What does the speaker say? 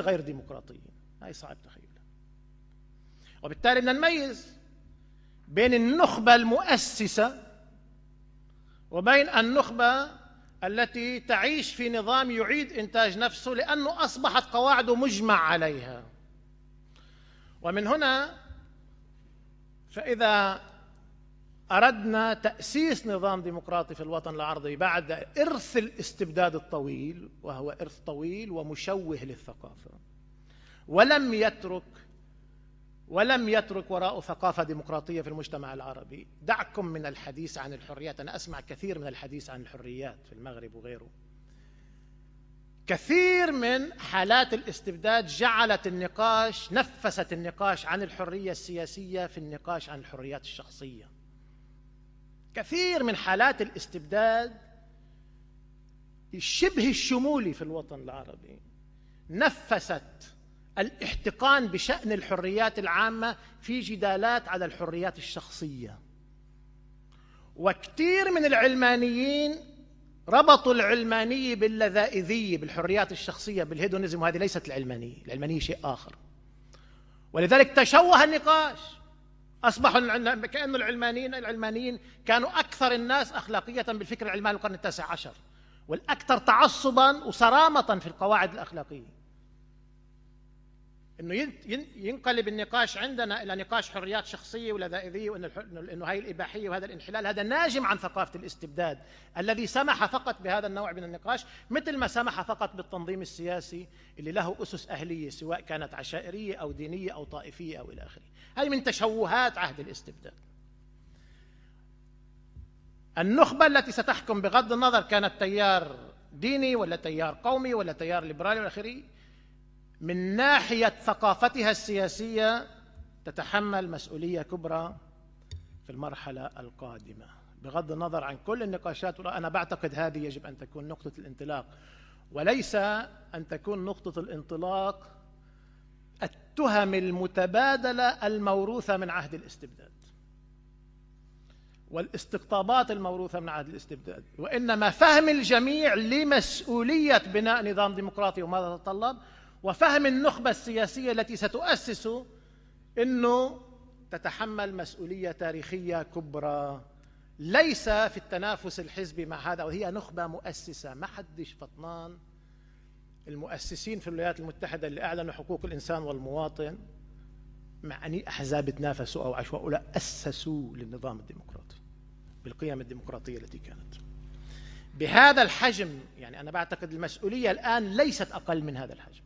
غير ديمقراطيين، هاي صعب تخيلها. وبالتالي بدنا نميز بين النخبة المؤسسة وبين النخبة التي تعيش في نظام يعيد إنتاج نفسه لأنه أصبحت قواعده مجمع عليها. ومن هنا فإذا أردنا تأسيس نظام ديمقراطي في الوطن العربي بعد إرث الاستبداد الطويل، وهو إرث طويل ومشوه للثقافة، ولم يترك وراءه ثقافة ديمقراطية في المجتمع العربي. دعكم من الحديث عن الحريات، أنا أسمع كثير من الحديث عن الحريات في المغرب وغيره. كثير من حالات الاستبداد نفست النقاش عن الحرية السياسية في النقاش عن الحريات الشخصية. كثير من حالات الاستبداد الشبه الشمولي في الوطن العربي نفست الاحتقان بشأن الحريات العامة في جدالات على الحريات الشخصية. وكثير من العلمانيين ربطوا العلمانية باللذائذية، بالحريات الشخصية، بالهيدونيزم، وهذه ليست العلمانية. العلمانية شيء آخر. ولذلك تشوه النقاش، أصبحوا كأن العلمانيين كانوا أكثر الناس أخلاقية بالفكر العلماني القرن التاسع عشر، والأكثر تعصبا وصرامة في القواعد الأخلاقية. إنه ينقلب النقاش عندنا إلى نقاش حريات شخصية ولذائذية، وإنه هاي الإباحية وهذا الانحلال، هذا ناجم عن ثقافة الاستبداد الذي سمح فقط بهذا النوع من النقاش، مثل ما سمح فقط بالتنظيم السياسي اللي له أسس أهلية، سواء كانت عشائرية أو دينية أو طائفية أو إلى آخره. هذه من تشوهات عهد الاستبداد. النخبة التي ستحكم بغض النظر كانت تيار ديني ولا تيار قومي ولا تيار ليبرالي والى آخره، من ناحية ثقافتها السياسية تتحمل مسؤولية كبرى في المرحلة القادمة، بغض النظر عن كل النقاشات. أنا بعتقد هذه يجب أن تكون نقطة الانطلاق، وليس أن تكون نقطة الانطلاق التهم المتبادلة الموروثة من عهد الاستبداد والاستقطابات الموروثة من عهد الاستبداد، وإنما فهم الجميع لمسؤولية بناء نظام ديمقراطي وماذا تتطلب، وفهم النخبة السياسية التي ستؤسس أنه تتحمل مسؤولية تاريخية كبرى، ليس في التنافس الحزبي مع هذا. وهي نخبة مؤسسة، ما حدش فطنان. المؤسسين في الولايات المتحدة اللي أعلنوا حقوق الإنسان والمواطن مع أني أحزاب تنافسوا أو عشواء، لا، أسسوا للنظام الديمقراطي بالقيم الديمقراطية التي كانت بهذا الحجم. يعني أنا بعتقد المسؤولية الآن ليست أقل من هذا الحجم.